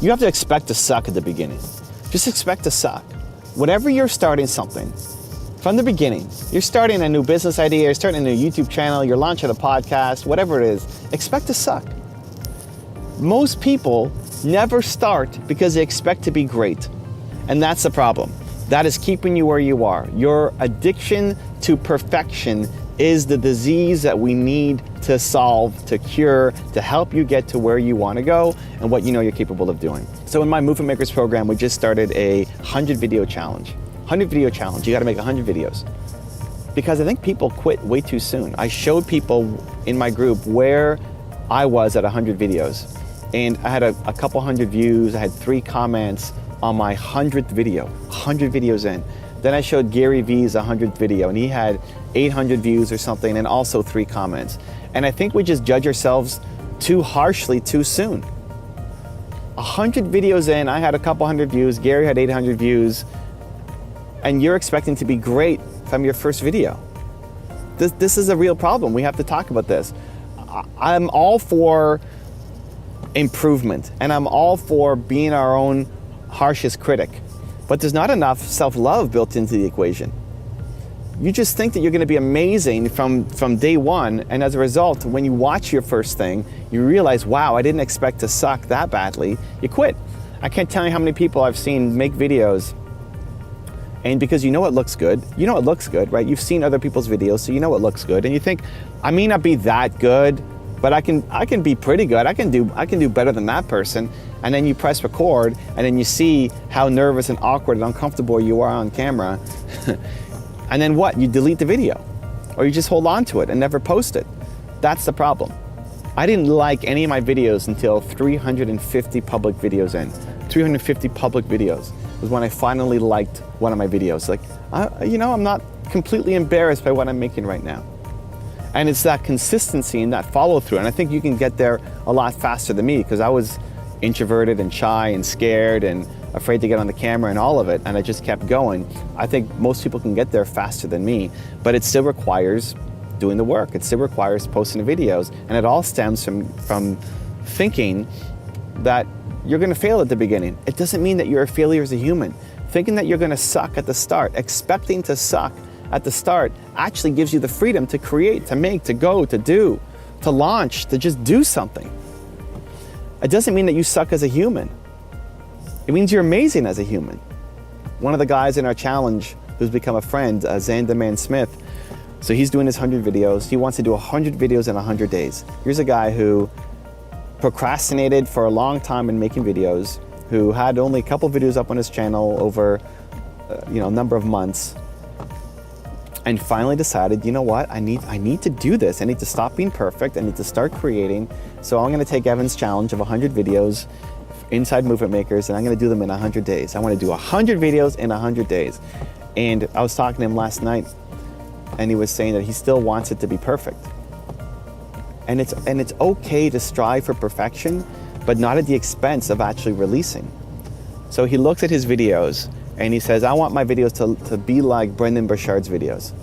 You have to expect to suck at the beginning. Just expect to suck. Whenever you're starting something, from the beginning, you're starting a new business idea, you're starting a new YouTube channel, you're launching a podcast, whatever it is, expect to suck. Most people never start because they expect to be great. And that's the problem. That is keeping you where you are. Your addiction to perfection is the disease that we need to solve, to cure, to help you get to where you want to go and what you know you're capable of doing. So in my Movement Makers program, we just started a 100 video challenge. 100 video challenge, you gotta make 100 videos. Because I think people quit way too soon. I showed people in my group where I was at 100 videos. And I had a couple hundred views, I had 3 comments on my 100th video, 100 videos in. Then I showed Gary Vee's 100th video and he had 800 views or something and also 3 comments. And I think we just judge ourselves too harshly too soon. 100 videos in, I had a couple hundred views, Gary had 800 views, and you're expecting to be great from your first video. This is a real problem. We have to talk about this. I'm all for improvement and I'm all for being our own harshest critic, but there's not enough self-love built into the equation. You just think that you're going to be amazing from day one, and as a result, when you watch your first thing, you realize, wow, I didn't expect to suck that badly. You quit. I can't tell you how many people I've seen make videos, and because you know it looks good, right? You've seen other people's videos, so you know it looks good, and you think, I may not be that good, but I can be pretty good. I can do better than that person. And then you press record, and then you see how nervous and awkward and uncomfortable you are on camera. And then what? You delete the video, or you just hold on to it and never post it. That's the problem. I didn't like any of my videos until 350 public videos in. 350 public videos was when I finally liked one of my videos. Like, I'm not completely embarrassed by what I'm making right now. And it's that consistency and that follow through. And I think you can get there a lot faster than me, because I was introverted and shy and scared and afraid to get on the camera and all of it, and I just kept going. I think most people can get there faster than me, but it still requires doing the work. It still requires posting the videos, and it all stems from thinking that you're gonna fail at the beginning. It doesn't mean that you're a failure as a human. Thinking that you're gonna suck at the start, expecting to suck at the start, actually gives you the freedom to create, to make, to go, to do, to launch, to just do something. It doesn't mean that you suck as a human. It means you're amazing as a human. One of the guys in our challenge who's become a friend, Zandaman Smith, so he's doing his 100 videos. He wants to do 100 videos in 100 days. Here's a guy who procrastinated for a long time in making videos, who had only a couple videos up on his channel over a number of months, and finally decided, you know what, I need to do this. I need to stop being perfect. I need to start creating. So I'm gonna take Evan's challenge of 100 videos inside Movement Makers, and I'm gonna do them in 100 days. I wanna do 100 videos in 100 days. And I was talking to him last night, and he was saying that he still wants it to be perfect. And it's okay to strive for perfection, but not at the expense of actually releasing. So he looks at his videos, and he says, I want my videos to be like Brendan Burchard's videos.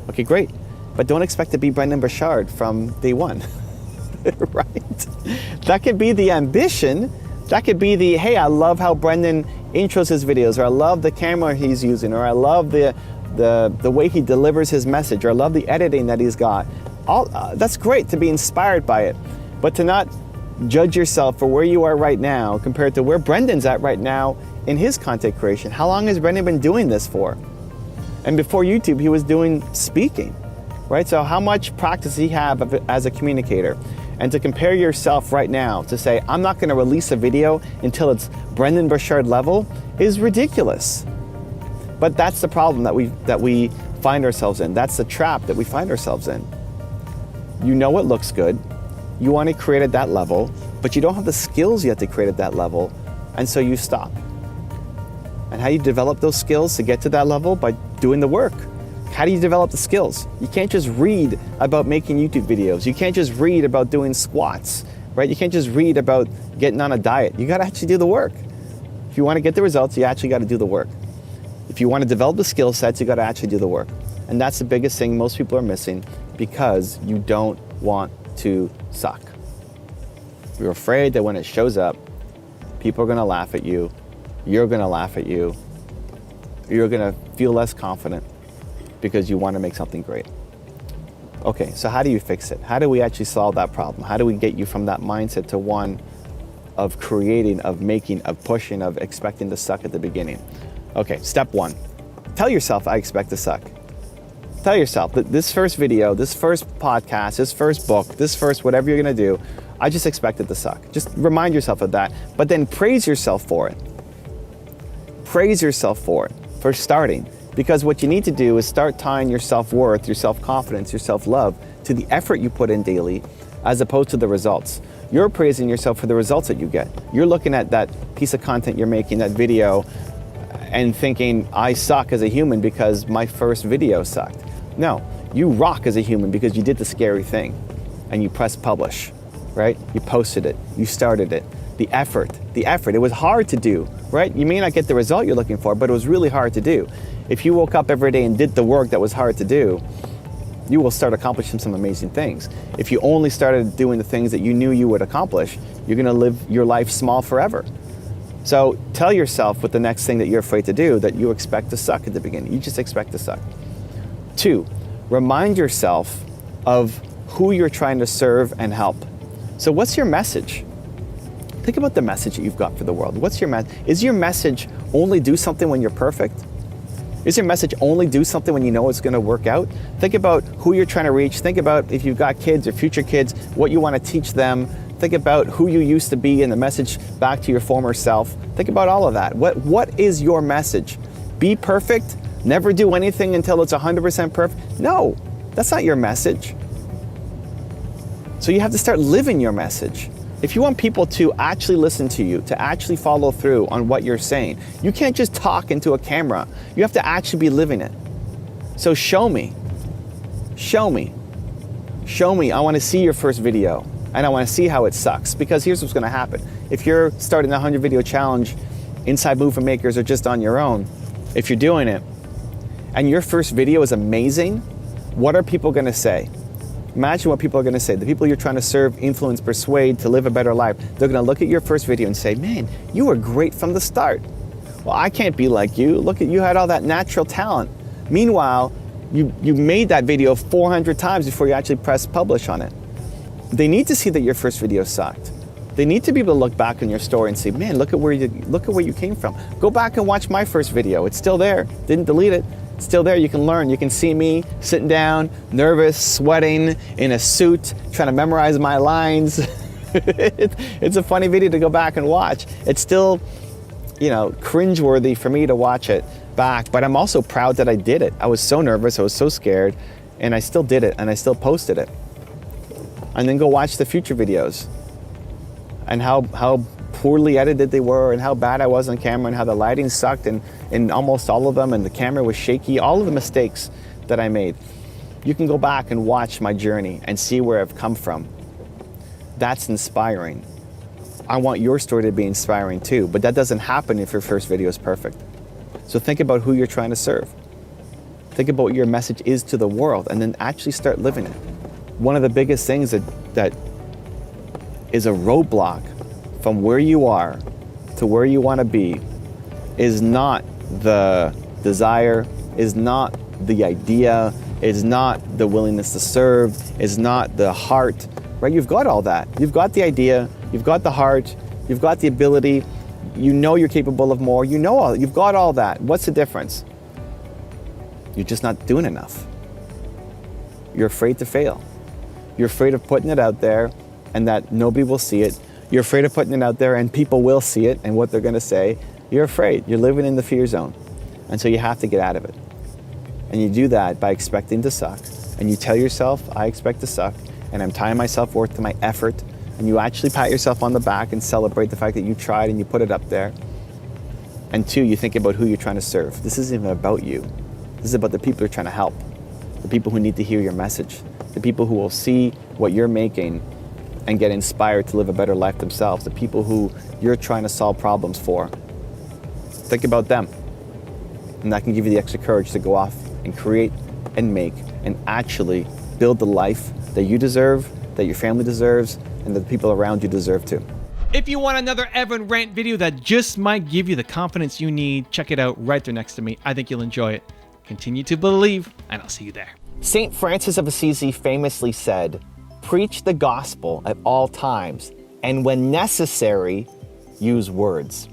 Okay, great. But don't expect to be Brendan Burchard from day one, right? That could be the ambition. That could be the, hey, I love how Brendan intros his videos, or I love the camera he's using, or I love the way he delivers his message, or I love the editing that he's got. That's great to be inspired by it, but to not judge yourself for where you are right now compared to where Brendan's at right now in his content creation. How long has Brendan been doing this for? And before YouTube, he was doing speaking, right? So how much practice does he have as a communicator? And to compare yourself right now to say, I'm not gonna release a video until it's Brendan Burchard level is ridiculous. But that's the problem that we find ourselves in. That's the trap that we find ourselves in. You know it looks good. You want to create at that level, but you don't have the skills yet to create at that level, and so you stop. And how do you develop those skills to get to that level? By doing the work. How do you develop the skills? You can't just read about making YouTube videos. You can't just read about doing squats, right? You can't just read about getting on a diet. You gotta actually do the work. If you wanna get the results, you actually gotta do the work. If you wanna develop the skill sets, you gotta actually do the work. And that's the biggest thing most people are missing, because you don't want to suck. You're afraid that when it shows up, People are gonna laugh at you. You're gonna laugh at you. You're gonna feel less confident because you wanna make something great. Okay, so how do you fix it? How do we actually solve that problem? How do we get you from that mindset to one of creating, of making, of pushing, of expecting to suck at the beginning? Okay, step one, tell yourself I expect to suck. Tell yourself that this first video, this first podcast, this first book, this first whatever you're gonna do, I just expect it to suck. Just remind yourself of that, but then praise yourself for it. Praise yourself for it, for starting. Because what you need to do is start tying your self-worth, your self-confidence, your self-love to the effort you put in daily as opposed to the results. You're praising yourself for the results that you get. You're looking at that piece of content you're making, that video, and thinking, I suck as a human because my first video sucked. No, you rock as a human because you did the scary thing and you pressed publish, right? You posted it, you started it. The effort, it was hard to do, right? You may not get the result you're looking for, but it was really hard to do. If you woke up every day and did the work that was hard to do, you will start accomplishing some amazing things. If you only started doing the things that you knew you would accomplish, you're gonna live your life small forever. So tell yourself with the next thing that you're afraid to do that you expect to suck at the beginning. You just expect to suck. 2, remind yourself of who you're trying to serve and help. So what's your message? Think about the message that you've got for the world. What's your message? Is your message only do something when you're perfect? Is your message only do something when you know it's going to work out? Think about who you're trying to reach. Think about if you've got kids or future kids, what you want to teach them. Think about who you used to be and the message back to your former self. Think about all of that. What is your message? Be perfect? Never do anything until it's 100% perfect? No, that's not your message. So you have to start living your message. If you want people to actually listen to you, to actually follow through on what you're saying, you can't just talk into a camera. You have to actually be living it. So show me. Show me. Show me. I want to see your first video and I want to see how it sucks, because here's what's going to happen. If you're starting a 100 video challenge inside Movement Makers or just on your own, if you're doing it and your first video is amazing, what are people going to say? Imagine what people are going to say. The people you're trying to serve, influence, persuade to live a better life, they're going to look at your first video and say, man, you were great from the start. Well, I can't be like you. Look at you, had all that natural talent. Meanwhile, you made that video 400 times before you actually pressed publish on it. They need to see that your first video sucked. They need to be able to look back on your story and say, man, look at where you came from. Go back and watch my first video. It's still there. Didn't delete it. Still there, you can learn. You can see me sitting down, nervous, sweating, in a suit, trying to memorize my lines. It's a funny video to go back and watch. It's still, cringeworthy for me to watch it back, but I'm also proud that I did it. I was so nervous, I was so scared, and I still did it, and I still posted it. And then go watch the future videos and how poorly edited they were and how bad I was on camera and how the lighting sucked in almost all of them and the camera was shaky, all of the mistakes that I made. You can go back and watch my journey and see where I've come from. That's inspiring. I want your story to be inspiring too, but that doesn't happen if your first video is perfect. So think about who you're trying to serve. Think about what your message is to the world and then actually start living it. One of the biggest things that is a roadblock from where you are to where you want to be is not the desire, is not the idea, is not the willingness to serve, is not the heart, right? You've got all that. You've got the idea, you've got the heart, you've got the ability, you know you're capable of more, you've got all that. What's the difference? You're just not doing enough. You're afraid to fail. You're afraid of putting it out there and that nobody will see it. You're afraid of putting it out there and people will see it and what they're going to say. You're afraid. You're living in the fear zone. And so you have to get out of it. And you do that by expecting to suck. And you tell yourself, I expect to suck, and I'm tying my self-worth to my effort. And you actually pat yourself on the back and celebrate the fact that you tried and you put it up there. And 2, you think about who you're trying to serve. This isn't even about you. This is about the people you're trying to help. The people who need to hear your message. The people who will see what you're making and get inspired to live a better life themselves, the people who you're trying to solve problems for. Think about them. And that can give you the extra courage to go off and create and make and actually build the life that you deserve, that your family deserves, and that the people around you deserve too. If you want another Evan rant video that just might give you the confidence you need, check it out right there next to me. I think you'll enjoy it. Continue to believe, and I'll see you there. St. Francis of Assisi famously said, "Preach the gospel at all times, and when necessary, use words."